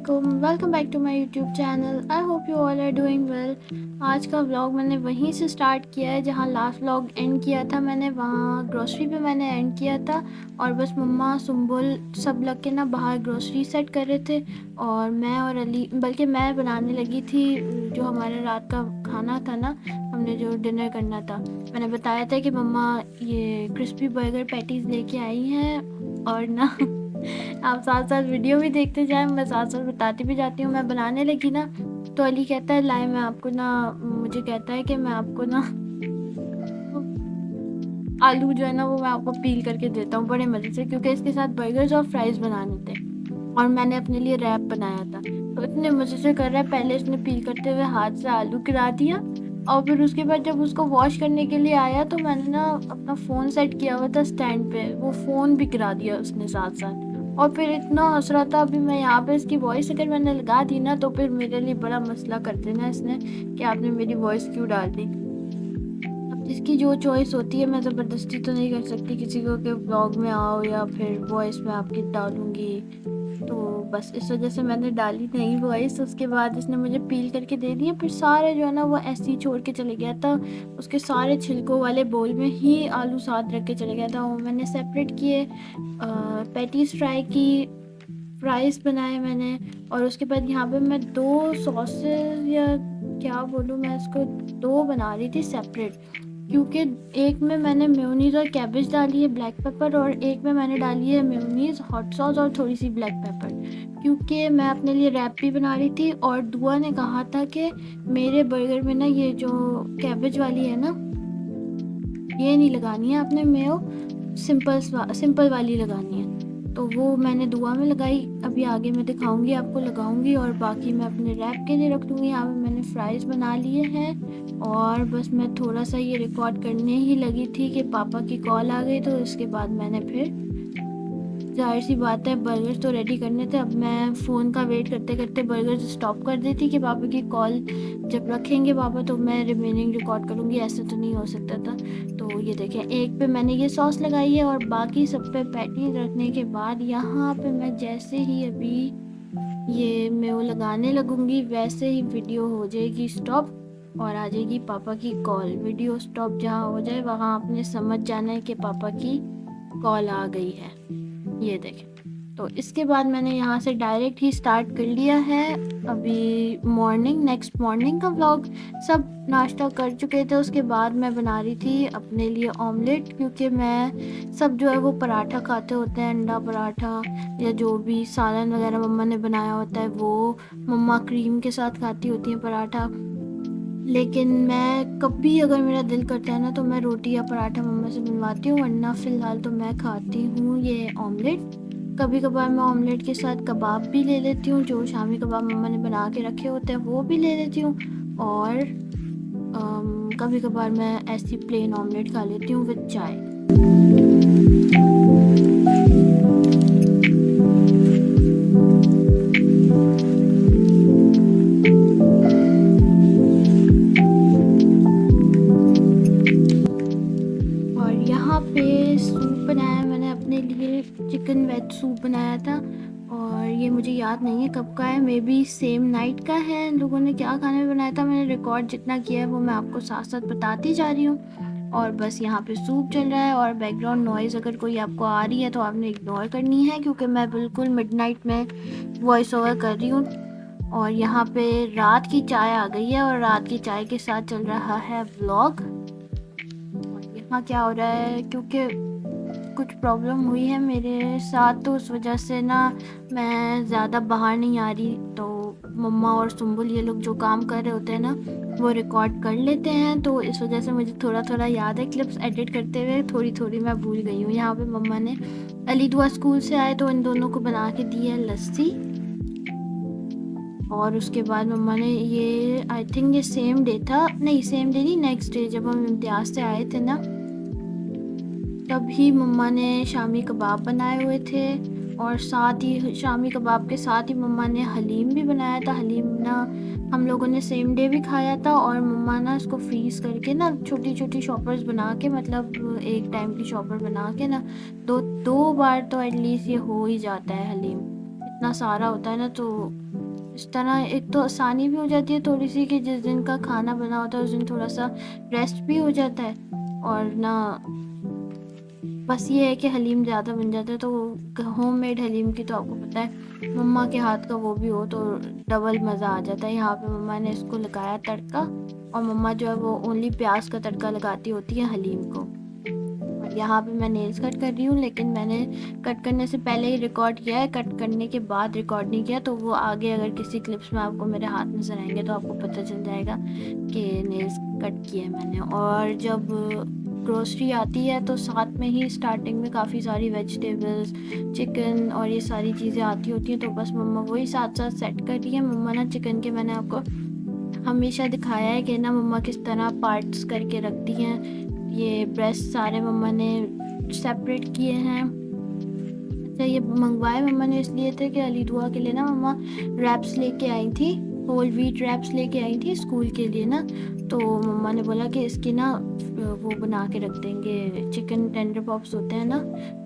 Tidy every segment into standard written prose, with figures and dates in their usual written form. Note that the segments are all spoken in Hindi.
अस्सलामुअलैकुम, welcome back to my YouTube channel. I hope you all are doing well. आज का व्लॉग मैंने वहीं से स्टार्ट किया है जहाँ लास्ट व्लॉग एंड किया था मैंने, वहाँ ग्रोसरी पे मैंने एंड किया था। और बस मम्मा सुम्बुल सब लग के ना बाहर ग्रोसरी सेट कर रहे थे और मैं और अली, बल्कि मैं बनाने लगी थी जो हमारे रात का खाना था ना, हमने जो डिनर करना था। मैंने बताया था कि मम्मा ये क्रिस्पी बर्गर पैटीज़ लेके आई हैं और ना आप साथ साथ वीडियो भी देखते जाएं, मैं साथ साथ बताती भी जाती हूँ। मैं बनाने लगी ना तो अली कहता है लाए मैं आपको ना, मुझे कहता है कि मैं आपको ना आलू जो है ना वो मैं आपको पील करके देता हूँ बड़े मज़े से, क्योंकि इसके साथ बर्गर्स और फ्राइज़ बनाने थे और मैंने अपने लिए रैप बनाया था। तो इतने मज़े से कर रहा है, पहले इसने पील करते हुए हाथ से आलू गिरा दिया और फिर उसके बाद जब उसको वॉश करने के लिए आया तो मैंने ना अपना फ़ोन सेट किया हुआ था स्टैंड पे, वो फ़ोन भी गिरा दिया उसने साथ साथ। और फिर इतना हंस रहा था। अभी मैं यहाँ पे इसकी वॉइस अगर मैंने लगा दी ना तो फिर मेरे लिए बड़ा मसला कर देना इसने कि आपने मेरी वॉइस क्यों डाल दी। अब जिसकी जो चॉइस होती है, मैं ज़बरदस्ती तो नहीं कर सकती किसी को कि व्लॉग में आओ या फिर वॉइस में आपकी डालूँगी। तो बस इस वजह से मैंने डाली नहीं वॉइस। उसके बाद इसने मुझे पील करके दे दिया, फिर सारे जो है ना वो ऐसे ही छोड़ के चले गया था। उसके सारे छिलकों वाले बोल में ही आलू साथ रख के चले गया था। वो मैंने सेपरेट किए, पैटीज़ फ्राई की, फ्राइज़ बनाए मैंने। और उसके बाद यहाँ पे मैं 2 सॉसेस या क्या बोलूँ मैं इसको, 2 बना रही थी सेपरेट, क्योंकि एक में मैंने मेयोनीज़ और कैबेज डाली है ब्लैक पेपर, और एक में मैंने डाली है मेयोनीज़, हॉट सॉस और थोड़ी सी ब्लैक पेपर, क्योंकि मैं अपने लिए रैप भी बना रही थी। और दुआ ने कहा था कि मेरे बर्गर में ना ये जो कैबेज वाली है ना, ये नहीं लगानी है आपने मेयो, सिंपल वाली लगानी है। तो वो मैंने दुआ में लगाई, अभी आगे मैं दिखाऊंगी आपको, लगाऊंगी। और बाकी मैं अपने रैप के लिए रख दूँगी। यहाँ पे मैंने फ्राइज़ बना लिए हैं और बस मैं थोड़ा सा ये रिकॉर्ड करने ही लगी थी कि पापा की कॉल आ गई। तो इसके बाद मैंने फिर, ज़ाहिर सी बात है, बर्गर्स तो रेडी करने थे। अब मैं फ़ोन का वेट करते करते बर्गर्स स्टॉप कर देती कि पापा की कॉल जब रखेंगे पापा तो मैं रिमेनिंग रिकॉर्ड करूँगी, ऐसे तो नहीं हो सकता था। तो ये देखें, एक पे मैंने ये सॉस लगाई है और बाकी सब पे पैटीज रखने के बाद यहाँ पे मैं जैसे ही अभी ये मेयो लगाने लगूँगी वैसे ही वीडियो हो जाएगी स्टॉप और आ जाएगी पापा की कॉल। वीडियो स्टॉप जहाँ हो जाए वहाँ आपने समझ जाना है कि पापा की कॉल आ गई है। ये देखें, तो इसके बाद मैंने यहाँ से डायरेक्ट ही स्टार्ट कर लिया है। अभी नेक्स्ट मॉर्निंग का व्लॉग, सब नाश्ता कर चुके थे। उसके बाद मैं बना रही थी अपने लिए ऑमलेट, क्योंकि मैं सब जो है वो पराठा खाते होते हैं, अंडा पराठा या जो भी सालन वगैरह मम्मा ने बनाया होता है वो मम्मा क्रीम के साथ खाती होती हैं पराठा। लेकिन मैं कभी अगर मेरा दिल करता है ना तो मैं रोटी या पराठा मम्मा से बनवाती हूँ, वरना फ़िलहाल तो मैं खाती हूँ ये ऑमलेट। कभी कभार मैं ऑमलेट के साथ कबाब भी ले लेती हूँ, जो शामी कबाब मम्मा ने बना के रखे होते हैं वो भी ले लेती हूँ। और कभी कभार मैं ऐसी प्लेन ऑमलेट खा लेती हूँ विद चाय। और यहाँ पे सूप बनाया मैंने अपने लिए, चिकन वेज सूप बनाया था। और ये मुझे याद नहीं है कब का है, मे बी सेम नाइट का है। इन लोगों ने क्या खाने में बनाया था, मैंने रिकॉर्ड जितना किया है वो मैं आपको साथ साथ बताती जा रही हूँ। और बस यहाँ पे सूप चल रहा है और बैकग्राउंड नॉइज़ अगर कोई आपको आ रही है तो आपने इग्नोर करनी है, क्योंकि मैं बिल्कुल मिडनाइट में वॉइस ओवर कर रही हूँ। और यहाँ पे रात की चाय आ गई है और रात की चाय के साथ चल रहा है व्लॉग। और यहाँ क्या हो रहा है, क्योंकि कुछ प्रॉब्लम हुई है मेरे साथ तो उस वजह से ना मैं ज़्यादा बाहर नहीं आ रही। तो मम्मा और सुम्बुल ये लोग जो काम कर रहे होते हैं ना वो रिकॉर्ड कर लेते हैं, तो इस वजह से मुझे थोड़ा थोड़ा याद है। क्लिप्स एडिट करते हुए थोड़ी थोड़ी मैं भूल गई हूँ। यहाँ पे मम्मा ने, अली दुआ स्कूल से आए तो इन दोनों को बना के दी है लस्सी। और उसके बाद मम्मा ने ये, आई थिंक ये सेम डे था, नहीं सेम डे नहीं, नेक्स्ट डे जब हम इम्तियाज़ से आए थे ना तभी मम्मा ने शामी कबाब बनाए हुए थे। और साथ ही शामी कबाब के साथ ही मम्मा ने हलीम भी बनाया था। हलीम ना हम लोगों ने सेम डे भी खाया था और मम्मा ना इसको फ्रीज़ करके ना छोटी छोटी शॉपर्स बना के, मतलब एक टाइम की शॉपर बना के ना दो दो बार तो एटलीस्ट ये हो ही जाता है हलीम। इतना सारा होता है ना तो इस तरह एक तो आसानी भी हो जाती है थोड़ी-सी कि जिस दिन का खाना बना होता है उस दिन थोड़ा-सा रेस्ट भी हो जाता है, और ना बस ये है कि हलीम ज़्यादा बन जाता है, तो होममेड हलीम की तो आपको पता है मम्मा के हाथ का वो भी हो तो डबल मज़ा आ जाता है। यहाँ पे मम्मा ने इसको लगाया तड़का, और मम्मा जो है वो ओनली प्याज का तड़का लगाती होती है हलीम को। और यहाँ पे मैं नेल्स कट कर रही हूँ, लेकिन मैंने कट करने से पहले ही रिकॉर्ड किया है, कट करने के बाद रिकॉर्ड नहीं किया, तो वो आगे अगर किसी क्लिप्स में आपको मेरे हाथ नज़र आएंगे तो आपको पता चल जाएगा कि नेल्स कट किए मैंने। और जब ग्रोसरी आती है तो साथ में ही स्टार्टिंग में काफ़ी सारी वेजिटेबल्स, चिकन और ये सारी चीज़ें आती होती हैं, तो बस मम्मा वही साथ साथ सेट कर रही है। मम्मा ना चिकन के, मैंने आपको हमेशा दिखाया है कि ना मम्मा किस तरह पार्ट्स करके रखती हैं। ये ब्रेस्ट सारे मम्मा ने सेपरेट किए हैं। अच्छा, ये मंगवाए मम्मा ने इसलिए थे कि अली दुआ के लिए ना मम्मा रैप्स लेके आई थी, होल व्हीट रैप्स लेके आई थी स्कूल के लिए ना, तो मम्मा ने बोला कि इसकी ना वो बना के रख देंगे, चिकन टेंडर पॉप्स होते हैं ना,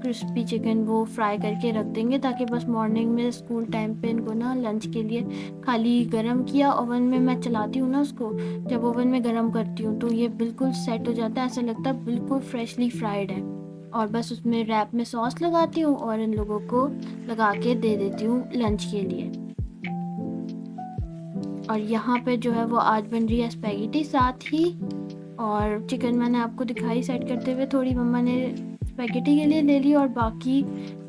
क्रिस्पी चिकन, वो फ्राई करके रख देंगे ताकि बस मॉर्निंग में स्कूल टाइम पे इनको ना लंच के लिए खाली गरम किया, ओवन में मैं चलाती हूँ ना उसको, जब ओवन में गरम करती हूँ तो ये बिल्कुल सेट हो जाता है, ऐसा लगता है बिल्कुल फ्रेशली फ्राइड है। और बस उसमें रैप में सॉस लगाती हूँ और इन लोगों को लगा के दे देती हूँ लंच के लिए। और यहाँ पे जो है वो आज बन रही है स्पैगेटी साथ ही, और चिकन मैंने आपको दिखाई सेट करते हुए, थोड़ी मम्मा ने स्पैगेटी के लिए ले ली और बाकी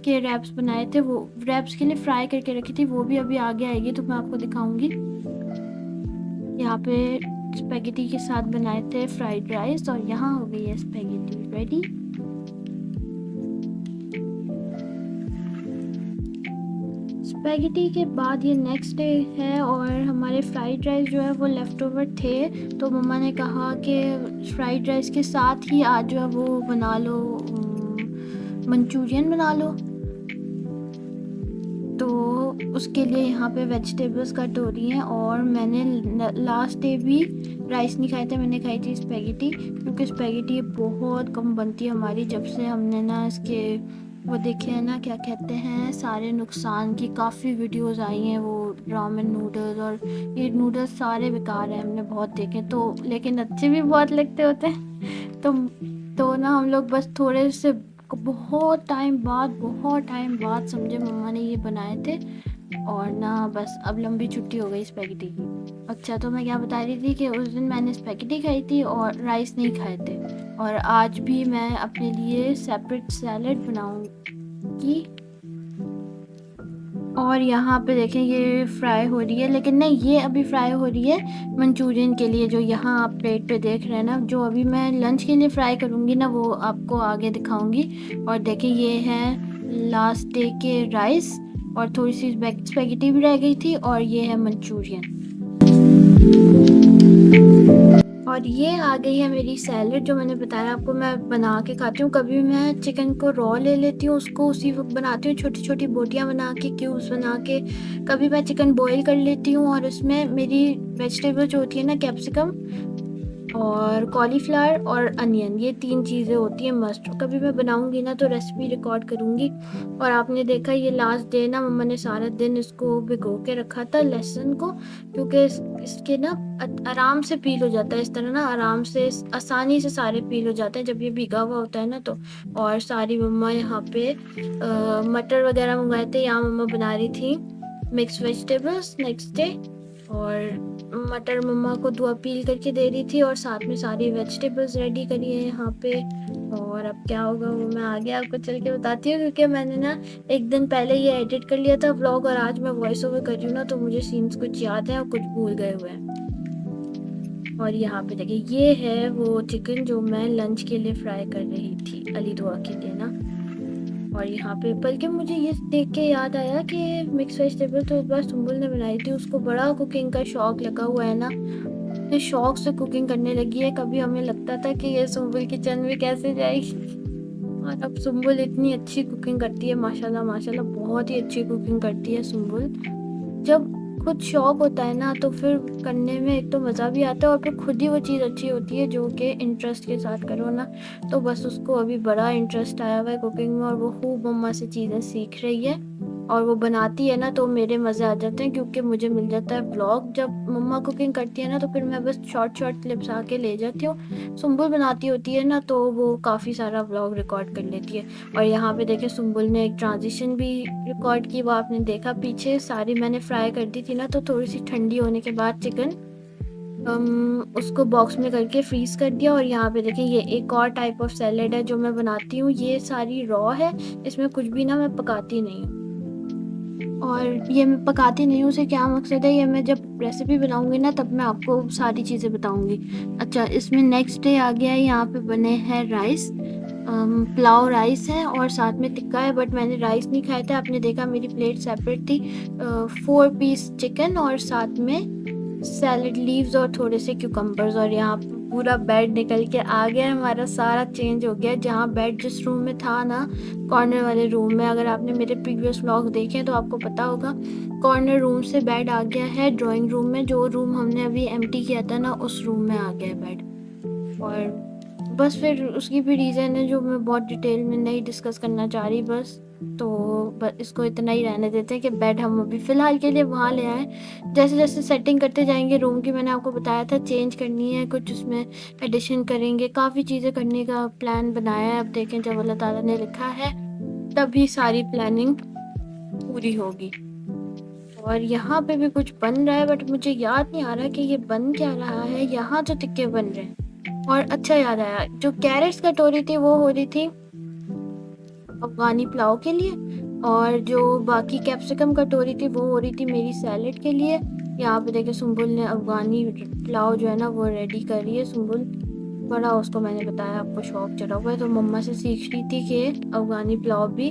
के रैप्स बनाए थे, वो रैप्स के लिए फ्राई करके रखी थी, वो भी अभी आगे आएगी तो मैं आपको दिखाऊंगी। यहाँ पे स्पैगेटी के साथ बनाए थे फ्राइड राइस, और यहाँ हो गई है स्पैगेटी रेडी। स्पैगेटी के बाद ये नेक्स्ट डे है, और हमारे फ्राइड राइस जो है वो लेफ़्ट ओवर थे, तो मम्मा ने कहा कि फ्राइड राइस के साथ ही आज जो है वो बना लो, मंचूरियन बना लो। तो उसके लिए यहाँ पे वेजिटेबल्स कट हो रही हैं, और मैंने लास्ट डे भी राइस नहीं खाए थे, मैंने खाई थी स्पैगेटी, क्योंकि स्पैगेटी बहुत कम बनती है हमारी जब से हमने ना इसके वो देखे हैं ना, क्या कहते हैं, सारे नुकसान की काफ़ी वीडियोस आई हैं, वो रामेन नूडल्स और ये नूडल्स सारे बेकार हैं, हमने बहुत देखे तो, लेकिन अच्छे भी बहुत लगते होते हैं। तो ना हम लोग बस थोड़े से बहुत टाइम बाद समझे मम्मा ने ये बनाए थे, और ना बस अब लंबी छुट्टी हो गई स्पैगेटी की। अच्छा, तो मैं क्या बता रही थी कि उस दिन मैंने स्पैगेटी खाई थी और राइस नहीं खाए थे, और आज भी मैं अपने लिए सेपरेट सैलेड बनाऊंगी। और यहाँ पे देखें ये फ्राई हो रही है, लेकिन नहीं, ये अभी फ्राई हो रही है मंचूरियन के लिए, जो यहाँ आप प्लेट पे देख रहे हैं ना, जो अभी मैं लंच के लिए फ्राई करूँगी ना वो आपको आगे दिखाऊंगी। और देखें ये है लास्ट डे के राइस, और थोड़ी सी स्पैगेटी भी रह गई थी, और ये है मंचूरियन। और ये आ गई है मेरी सैलेड, जो मैंने बताया आपको मैं बना के खाती हूँ। कभी मैं चिकन को रॉ ले लेती हूँ, उसको उसी वक्त बनाती हूँ, छोटी छोटी बोटियाँ बना के, क्यूब्स बना के। कभी मैं चिकन बॉईल कर लेती हूँ और उसमें मेरी वेजिटेबल जो होती है ना, कैप्सिकम और कॉलीफ्लावर और अनियन, ये 3 चीज़ें होती हैं मस्ट। कभी मैं बनाऊंगी ना तो रेसिपी रिकॉर्ड करूंगी। और आपने देखा ये लास्ट डे ना मम्मा ने सारा दिन इसको भिगो के रखा था लहसुन को, क्योंकि इसके ना आराम से पील हो जाता है, इस तरह ना आराम से आसानी से सारे पील हो जाते हैं जब ये भीगा हुआ होता है ना तो। और सारी मम्मा यहाँ पे मटर वगैरह मंगवाए थे, यहाँ मम्मा बना रही थी मिक्स वेजिटेबल्स नेक्स्ट डे, और मटर मम्मा को धुआ पील करके दे रही थी, और साथ में सारी वेजिटेबल्स रेडी करी है यहाँ पे। और अब क्या होगा वो मैं आगे आपको चल के बताती हूँ, क्योंकि मैंने ना एक दिन पहले ये एडिट कर लिया था व्लॉग, और आज मैं वॉइस ओवर कर रही हूँ ना तो मुझे सीन्स कुछ याद है और कुछ भूल गए हुए हैं। और यहाँ पे देखिए ये है वो चिकन जो मैं लंच के लिए फ्राई कर रही थी अली दुआ के लिए ना। और यहाँ पे बल्कि मुझे ये देख के याद आया कि मिक्स वेजिटेबल तो इस बार सुम्बुल ने बनाई थी, उसको बड़ा कुकिंग का शौक लगा हुआ है ना, तो शौक से कुकिंग करने लगी है। कभी हमें लगता था कि ये सुम्बुल किचन में कैसे जाएगी, और अब सुम्बुल इतनी अच्छी कुकिंग करती है, माशाल्लाह माशाल्लाह बहुत ही अच्छी कुकिंग करती है सुम्बुल। जब खुद शौक होता है ना तो फिर करने में एक तो मज़ा भी आता है, और फिर खुद ही वो चीज़ अच्छी होती है जो कि इंटरेस्ट के साथ करो ना। तो बस उसको अभी बड़ा इंटरेस्ट आया हुआ है कुकिंग में, और वो खूब मम्मा से चीज़ें सीख रही है। और वो बनाती है ना तो मेरे मज़े आ जाते हैं क्योंकि मुझे मिल जाता है व्लॉग। जब मम्मा कुकिंग करती है ना तो फिर मैं बस शॉर्ट क्लिप्स आके ले जाती हूँ। सुम्बुल बनाती होती है ना तो वो काफ़ी सारा व्लॉग रिकॉर्ड कर लेती है। और यहाँ पे देखिए सुम्बुल ने एक ट्रांजिशन भी रिकॉर्ड की, वो आपने देखा पीछे। सारी मैंने फ्राई कर दी थी ना तो थोड़ी सी ठंडी होने के बाद चिकन उसको बॉक्स में करके फ्रीज़ कर दिया। और यहाँ पे देखिए ये एक और टाइप ऑफ सैलेड है जो मैं बनाती हूँ, ये सारी रॉ है, इसमें कुछ भी ना मैं पकाती नहीं हूँ। और ये मैं पकाती नहीं हूँ, उससे क्या मकसद है, ये मैं जब रेसिपी बनाऊँगी ना तब मैं आपको सारी चीज़ें बताऊँगी। अच्छा, इसमें नेक्स्ट डे आ गया है, यहाँ पे बने हैं राइस, पुलाव राइस है और साथ में टिक्का है, बट मैंने राइस नहीं खाए थे, आपने देखा मेरी प्लेट सेपरेट थी। 4 पीस चिकन और साथ में सैलेड लीव्स और थोड़े से क्यूकम्बर्स। और यहाँ पे पूरा बेड निकल के आ गया है, हमारा सारा चेंज हो गया है। जहाँ बेड जिस रूम में था ना, कॉर्नर वाले रूम में, अगर आपने मेरे प्रीवियस व्लॉग देखे हैं तो आपको पता होगा, कॉर्नर रूम से बेड आ गया है ड्राइंग रूम में। जो रूम हमने अभी एम्प्टी किया था ना उस रूम में आ गया है बेड। और बस फिर उसकी भी रीज़न है जो मैं बहुत डिटेल में नहीं डिस्कस करना चाह रही, बस तो बस इसको इतना ही रहने देते हैं कि बेड हम अभी फ़िलहाल के लिए वहाँ ले आए। जैसे जैसे सेटिंग करते जाएंगे रूम की, मैंने आपको बताया था चेंज करनी है कुछ, उसमें एडिशन करेंगे, काफ़ी चीज़ें करने का प्लान बनाया है। अब देखें जब अल्लाह ताला ने लिखा है तभी सारी प्लानिंग पूरी होगी। और यहाँ पे भी कुछ बन रहा है बट मुझे याद नहीं आ रहा कि ये बन क्या रहा है। यहाँ जो टिक्के बन रहे हैं, और अच्छा याद आया, जो कैरेट्स कटोरी थी वो हो रही थी अफ़गानी पुलाव के लिए, और जो बाकी कैप्सिकम कटोरी थी वो हो रही थी मेरी सैलेड के लिए। यहाँ पे देखिए सुम्बुल ने अफ़गानी पुलाव जो है ना वो रेडी कर रही है। सुम्बुल बड़ा, उसको मैंने बताया आपको शौक चढ़ा हुआ है, तो मम्मा से सीख रही थी कि अफ़गानी पुलाव भी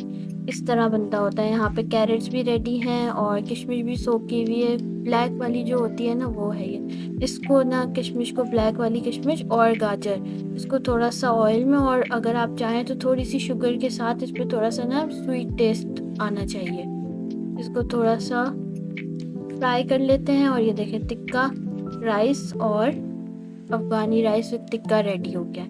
इस तरह बनता होता है। यहाँ पे कैरेट्स भी रेडी हैं और किशमिश भी सोक की हुई है, ब्लैक वाली जो होती है ना वो है ये। इसको ना किशमिश को, ब्लैक वाली किशमिश और गाजर, इसको थोड़ा सा ऑयल में, और अगर आप चाहें तो थोड़ी सी शुगर के साथ इस पर थोड़ा सा ना स्वीट टेस्ट आना चाहिए। इसको थोड़ा सा फ्राई कर लेते हैं। और ये देखें टिक्का राइस और Afghani rice with tikka ready हो गया।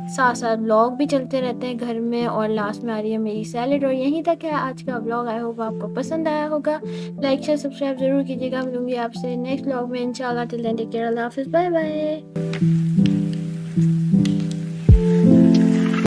साथ साथ व्लॉग भी चलते रहते हैं घर में, और लास्ट में आ रही है मेरी सैलेड। और यहीं तक है आज का व्लॉग, आई होप आपको पसंद आया होगा। लाइक शेयर सब्सक्राइब ज़रूर कीजिएगा। मिलूंगी आपसे नेक्स्ट व्लॉग में इंशाल्लाह। टिल देन टेक केयर, अल्लाह हाफ़िज़, बाय बाय।